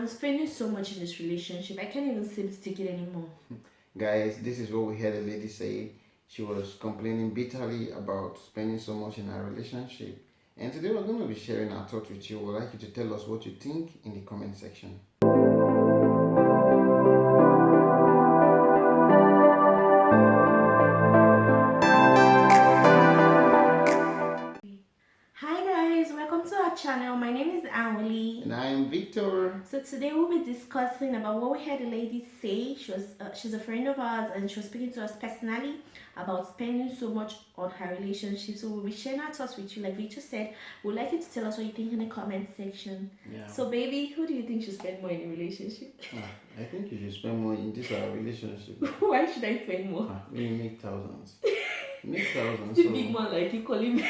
I'm spending so much in this relationship. I can't even seem to take it anymore. Guys, this is what we heard a lady say. She was complaining bitterly about spending so much in her relationship. And today we're going to be sharing our thoughts with you. We'd like you to tell us what you think in the comment section. Hi guys, welcome to our channel. My name is Anwali. And I am Victor. So today we'll be discussing about what we had a lady say. She's a friend of ours and she was speaking to us personally about spending so much on her relationship. So we'll be sharing our thoughts with you. Like Victor said, we'd like you to tell us what you think in the comment section. Yeah. So baby, who do you think should spend more in a relationship? I think you should spend more in this relationship. Why should I spend more? We make thousands. Make thousands. It's a big man like you calling me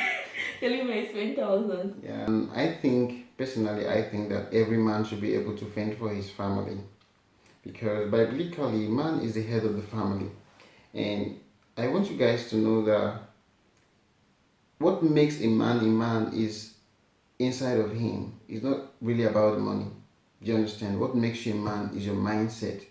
I spend thousands. Yeah. And I think, personally, I think that every man should be able to fend for his family. Because biblically, man is the head of the family. And I want you guys to know that what makes a man is inside of him. It's not really about the money. Do you understand? What makes you a man is your mindset.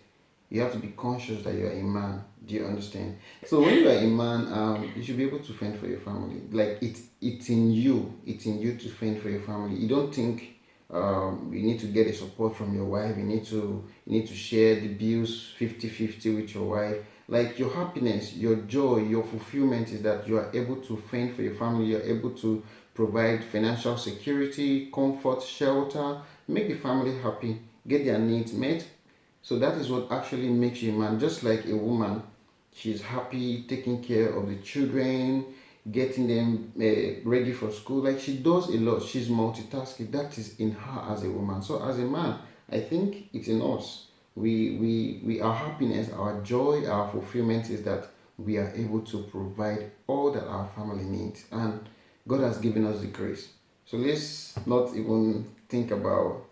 You have to be conscious that you're a man. Do you understand? So when you are a man, you should be able to fend for your family. Like it's in you. It's in you to fend for your family. You don't think you need to get a support from your wife. You need to share the bills 50-50 with your wife. Like your happiness, your joy, your fulfillment is that you are able to fend for your family. You're able to provide financial security, comfort, shelter, make the family happy, get their needs met. So that is what actually makes you a man. Just like a woman, she's happy taking care of the children, getting them ready for school. Like she does a lot. She's multitasking. That is in her as a woman. So as a man, I think it's in us. We our happiness, our joy, our fulfillment is that we are able to provide all that our family needs, and God has given us the grace. So let's not even think about,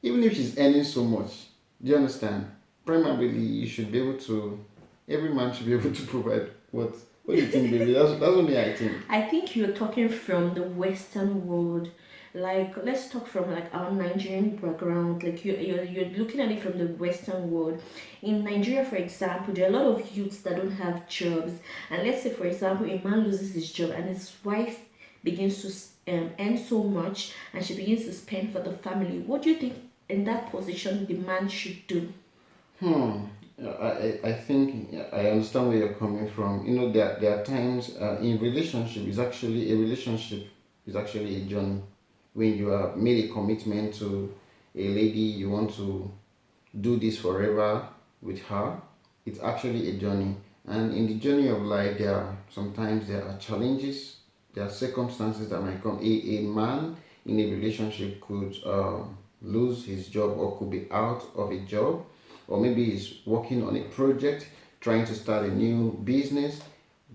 even if she's earning so much. Do you understand? Primarily, you should be able to. Every man should be able to provide what. What do you think, baby? That's only I think. I think you're talking from the Western world. Like, let's talk from like our Nigerian background. Like you're looking at it from the Western world. In Nigeria, for example, there are a lot of youths that don't have jobs. And let's say, for example, a man loses his job and his wife begins to earn so much and she begins to spend for the family. What do you think in that position the man should do? I think I understand where you're coming from. You know, there are times in relationship is actually a relationship is actually a journey. When you have made a commitment to a lady, you want to do this forever with her. It's actually a journey, and in the journey of life, sometimes there are challenges, there are circumstances that might come. A man in a relationship could lose his job or could be out of a job, or maybe he's working on a project, trying to start a new business.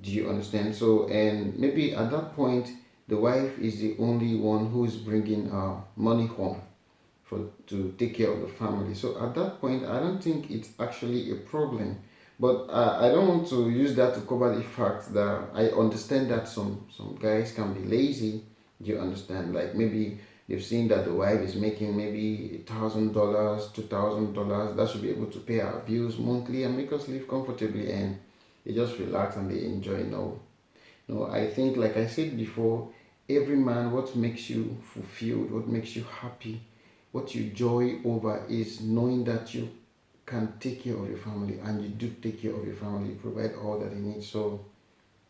Do you understand? So, and maybe at that point, the wife is the only one who is bringing money home to take care of the family. So at that point, I don't think it's actually a problem. But I don't want to use that to cover the fact that I understand that some guys can be lazy. Do you understand? Like maybe they've seen that the wife is making maybe $1,000, $2,000. That should be able to pay our bills monthly and make us live comfortably, and they just relax and they enjoy. No, I think, like I said before, every man, what makes you fulfilled, what makes you happy, what you joy over is knowing that you can take care of your family, and you do take care of your family, provide all that they need. So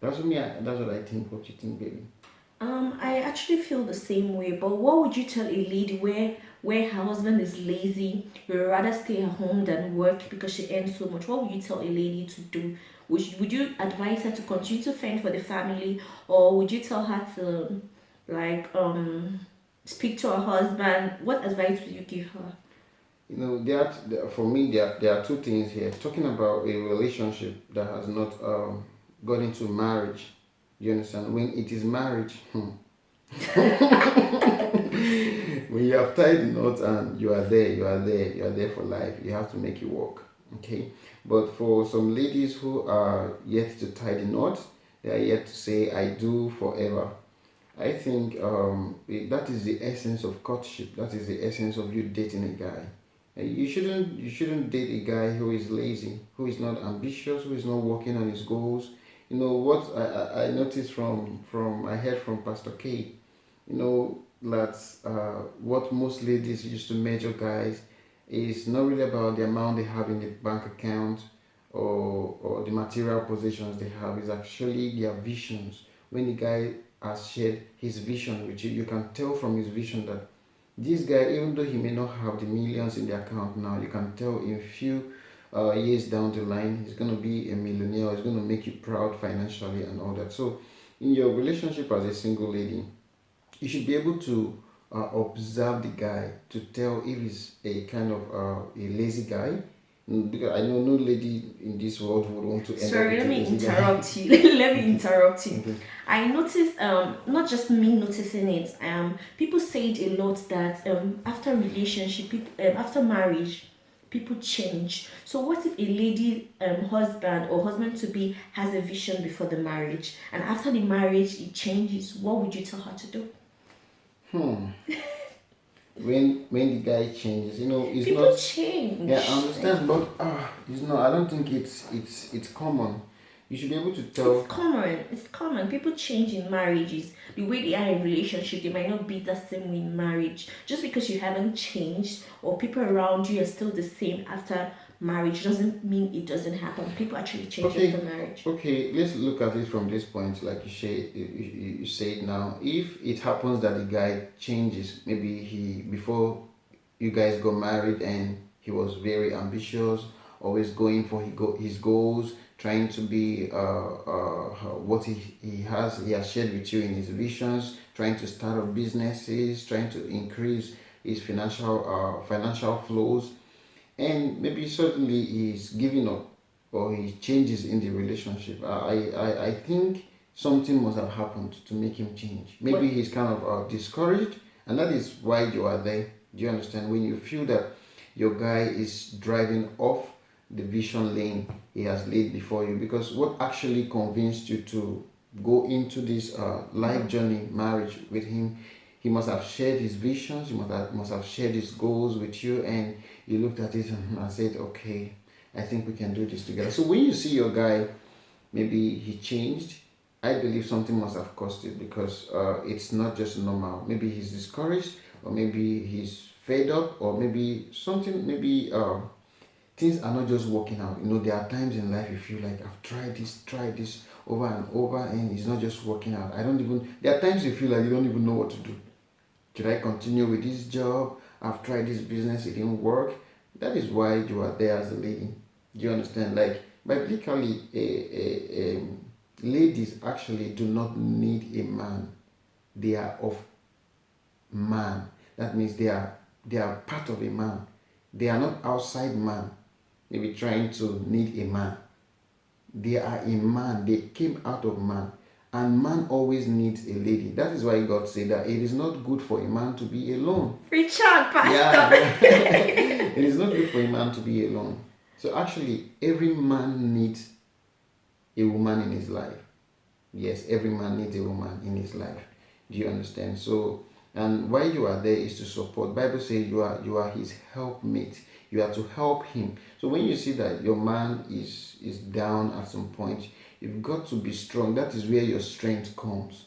that's me. That's what I think. What you think, baby? I actually feel the same way. But what would you tell a lady where her husband is lazy, would rather stay at home than work because she earns so much? What would you tell a lady to do? Would you advise her to continue to fend for the family, or would you tell her to like speak to her husband? What advice would you give her? You know, for me, there are two things here. Talking about a relationship that has not got into marriage. You understand? When it is marriage, when you have tied the knot and you are there for life. You have to make it work. Okay. But for some ladies who are yet to tie the knot, they are yet to say "I do" forever. I think that is the essence of courtship. That is the essence of you dating a guy. You shouldn't date a guy who is lazy, who is not ambitious, who is not working on his goals. You know what I noticed from I heard from Pastor K. You know that what most ladies used to measure guys is not really about the amount they have in the bank account or the material possessions they have. Is actually their visions. When the guy has shared his vision with you, you can tell from his vision that this guy, even though he may not have the millions in the account now, you can tell in few years down the line, he's going to be a millionaire. He's going to make you proud financially and all that. So, in your relationship as a single lady, you should be able to observe the guy to tell if he's a kind of a lazy guy. Because I know no lady in this world would want to end up Sorry, with let a me lazy guy. interrupt you. Let me interrupt you. Okay. I noticed, not just me noticing it. People say it a lot that after relationship, after marriage, people change. So what if a lady, husband or husband to be has a vision before the marriage, and after the marriage it changes? What would you tell her to do? Hmm. When the guy changes, it's People not. Yeah, I change. Like, understand, but I don't think it's common. You should be able to it's tell. common. It's common. People change in marriages. The way they are in relationship, they might not be the same way in marriage. Just because you haven't changed or people around you are still the same after marriage doesn't mean it doesn't happen. People actually change after Okay, marriage. okay. Let's look at it from this point. Like you say it now. If it happens that the guy changes, maybe he before you guys got married and he was very ambitious, always going for his goals, trying to be what he has shared with you in his visions, trying to start up businesses, trying to increase his financial flows, and maybe suddenly he's giving up or he changes in the relationship. I think something must have happened to make him change. Maybe What he's kind of discouraged, and that is why you are there. Do you understand? When you feel that your guy is driving off the vision lane he has laid before you, because what actually convinced you to go into this life journey, marriage with him, he must have shared his visions, he must have shared his goals with you, and you looked at it and said, okay, I think we can do this together. So when you see your guy, maybe he changed, I believe something must have caused it, because it's not just normal. Maybe he's discouraged, or maybe he's fed up, or maybe something, maybe things are not just working out. There are times in life you feel like I've tried this over and over, and it's not just working out. There are times you feel like you don't even know what to do. Should I continue with this job? I've tried this business, it didn't work. That is why you are there as a lady. Do you understand? Like, biblically, ladies actually do not need a man. They are of man. That means they are part of a man. They are not outside man, maybe trying to need a man. They are a man. They came out of man. And man always needs a lady. That is why God said that it is not good for a man to be alone. Richard, Yeah, Pastor? it is not good for a man to be alone. So actually, every man needs a woman in his life. Yes, every man needs a woman in his life. Do you understand? So, and why you are there is to support. Bible says you are his helpmate. You are to help him. So when you see that your man is down at some point, you've got to be strong. That is where your strength comes.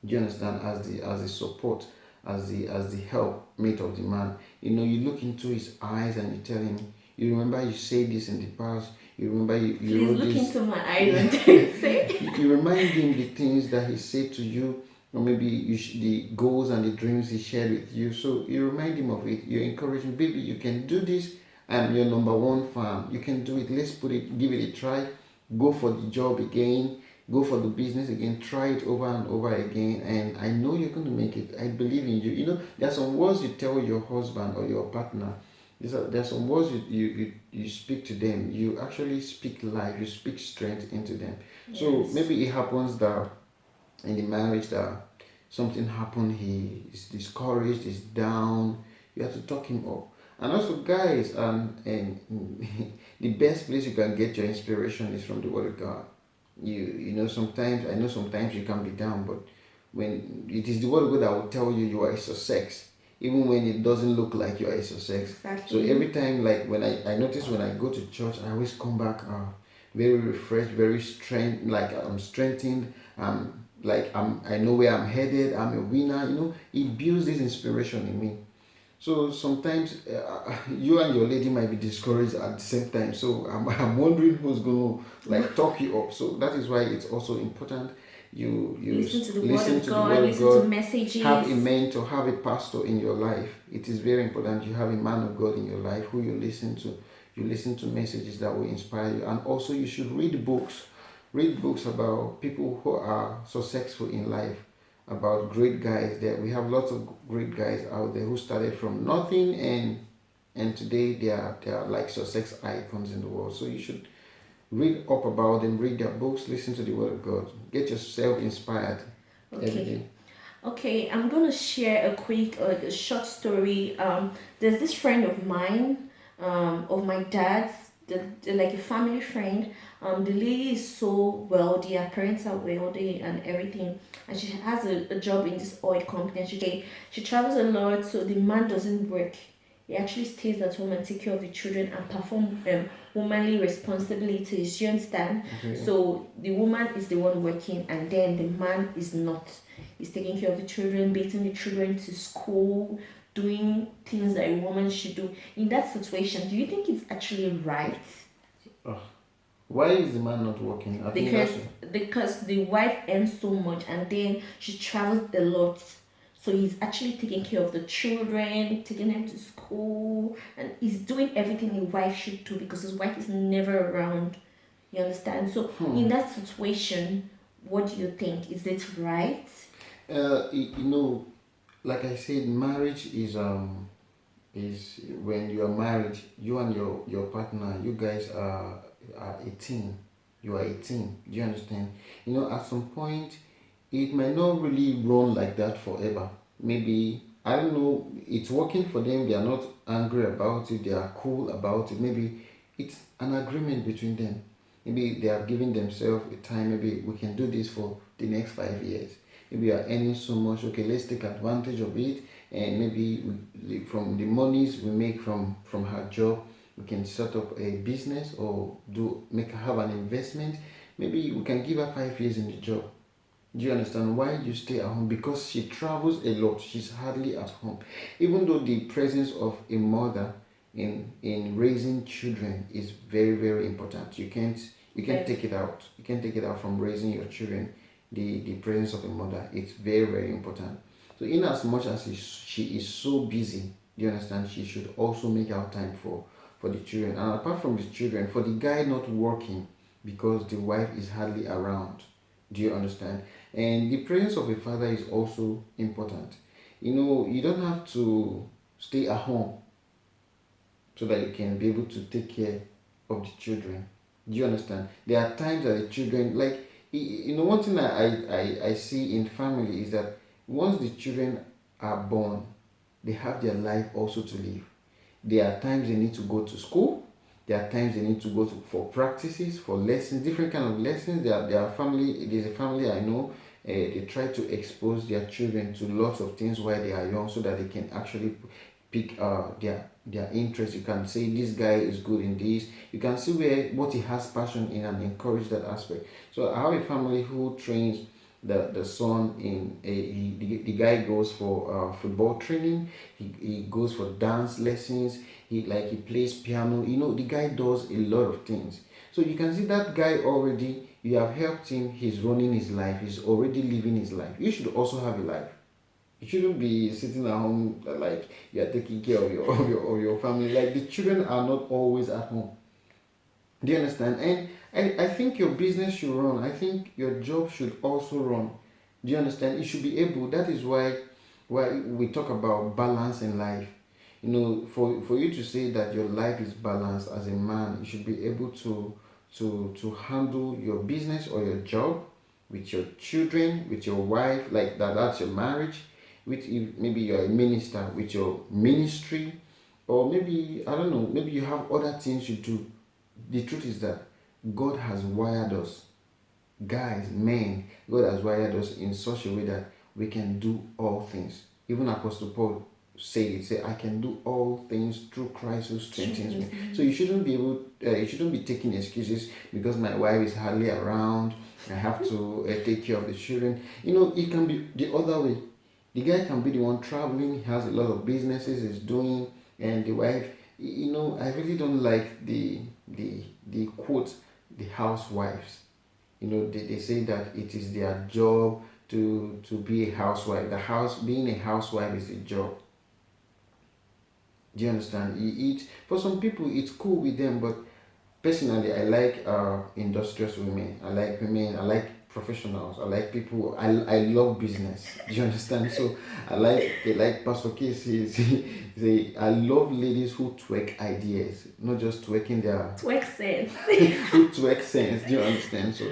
Do you understand? As the support, as the helpmate of the man. You look into his eyes and you tell him, you remember you said this in the past. You remember you Please wrote look this. into my eyes and say. You remind him the things that he said to you, or maybe the goals and the dreams he shared with you. So you remind him of it. You encourage him, baby, you can do this. I'm your number one fan. You can do it. Let's give it a try. Go for the job again. Go for the business again. Try it over and over again. And I know you're going to make it. I believe in you. There are some words you tell your husband or your partner. There are some words you speak to them. You actually speak life. You speak strength into them. So Yes. maybe it happens that in the marriage that something happened, he is discouraged, he's down. You have to talk him up. And also, guys, and the best place you can get your inspiration is from the Word of God. Sometimes you can be down, but when it is the Word of God that will tell you you are a success, even when it doesn't look like you're a success. So Exactly. every time, like when I notice when I go to church, I always come back very refreshed, very strength, like I'm strengthened. Like I know where I'm headed. I'm a winner. It builds this inspiration in me. So sometimes you and your lady might be discouraged at the same time. So I'm wondering who's going to like talk you up. So that is why it's also important Listen to the word listen of to the God, word of listen to God, have a messages. mentor, have a pastor in your life. It is very important you have a man of God in your life who you listen to. You listen to messages that will inspire you, and also you should read books. Read books about people who are successful in life, about great guys. There we have lots of great guys out there who started from nothing, and today they are like success icons in the world. So you should read up about them, read their books, listen to the word of God, get yourself inspired every Okay. day. Okay, I'm gonna share a quick, a short story. There's this friend of mine, of my dad's, like a family friend. The lady is so wealthy, her parents are wealthy and everything, and she has a job in this oil company. And she travels a lot, so the man doesn't work. He actually stays at home and take care of the children and perform womanly responsibilities. You understand? Okay. So the woman is the one working, and then the man is not. He's taking care of the children, beating the children to school, doing things that a woman should do. In that situation, do you think it's actually right? Oh, why is the man not working? I think Because that's because the wife earns so much and then she travels a lot. So he's actually taking care of the children, taking them to school, and he's doing everything a wife should do because his wife is never around. You understand? So in that situation, what do you think? Is it right? you know, like I said, marriage is when you are married, you and your partner, you guys are a team. You are a team. Do you understand? At some point, it might not really run like that forever. Maybe I don't know. It's working for them. They are not angry about it. They are cool about it. Maybe it's an agreement between them. Maybe they are giving themselves a time. Maybe we can do this for the next 5 years. Maybe we are earning so much. Okay, let's take advantage of it, and maybe from the monies we make from her job, we can set up a business or have an investment. Maybe we can give her 5 years in the job. Do you understand why you stay at home? Because she travels a lot. She's hardly at home. Even though the presence of a mother in raising children is very very important. You can't Yes. take it out. You can't take it out from raising your children. The presence of a mother, it's very very important. So in as much as she is so busy, do you understand? She should also make out time for the children. And apart from the children, for the guy not working because the wife is hardly around. Do you understand? And the presence of a father is also important. You don't have to stay at home so that you can be able to take care of the children. Do you understand? There are times that the children, like, one thing that I see in family is that once the children are born, they have their life also to live. There are times they need to go to school. There are times they need to go for practices, for lessons, different kind of lessons. There are family. There's a family I know. They try to expose their children to lots of things while they are young, so that they can actually pick their interest. You can say this guy is good in this. You can see where what he has passion in and encourage that aspect. So I have a family who trains the son in the guy goes for football training. He goes for dance lessons. He plays piano. The guy does a lot of things. So you can see that guy already. You have helped him. He's running his life. He's already living his life. You should also have a life. You shouldn't be sitting at home like you are taking care of your of your family. Like the children are not always at home. Do you understand? And I think your business should run. I think your job should also run. Do you understand? It should be able. That is why we talk about balance in life. For you to say that your life is balanced as a man, you should be able to handle your business or your job with your children, with your wife, like that. That's your marriage. With if maybe you're a minister with your ministry, or maybe I don't know. Maybe you have other things you do. The truth is that God has wired us, guys, men. God has wired us in such a way that we can do all things. Even Apostle Paul, say I can do all things through Christ who strengthens me. So you shouldn't be able you shouldn't be taking excuses because my wife is hardly around, I have to take care of the children. It can be the other way. The guy can be the one traveling, he has a lot of businesses he's doing, and the wife, I really don't like the quote, the housewives. They say that it is their job to be a housewife. Being a housewife is a job. Do you understand? For some people it's cool with them, but personally I like industrious women. I like women. I like professionals. I like people. I love business. Do you understand? So they like Pastor Casey. I love ladies who twerk ideas, not just twerking their Twerk sense. who twerk sense. Do you understand? So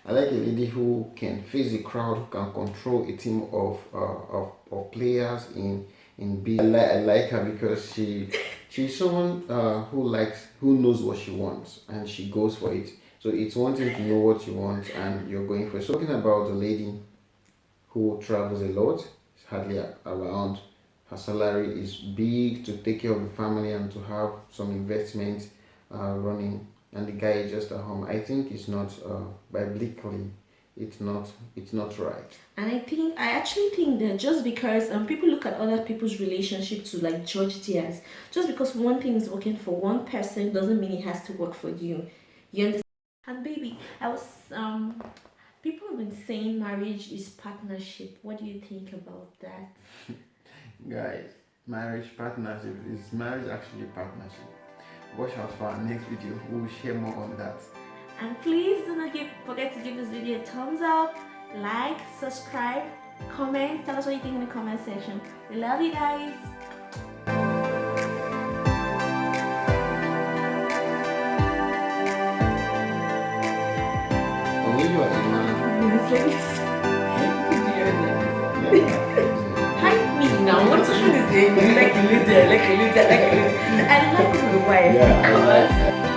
I like a lady who can face the crowd, who can control a team of players in business. I like her because she's someone who knows what she wants and she goes for it. So it's one thing to know what you want and you're going for it. So talking about the lady who travels a lot, is hardly around. Her salary is big to take care of the family and to have some investments running, and the guy is just at home. I think it's not biblically, it's not right. And I actually think that just because people look at other people's relationship to like judge theirs, just because one thing is working for one person doesn't mean it has to work for you. You understand? And baby, I was people have been saying marriage is partnership. What do you think about that? Guys, marriage partnership, is marriage actually a partnership? Watch out for our next video, we will share more on that. And please do not forget to give this video a thumbs up, like, subscribe, comment, tell us what you think in the comment section. We love you guys. When you are a man, Hype me now. What should I say? Like a leader. I like my wife. Yeah. Because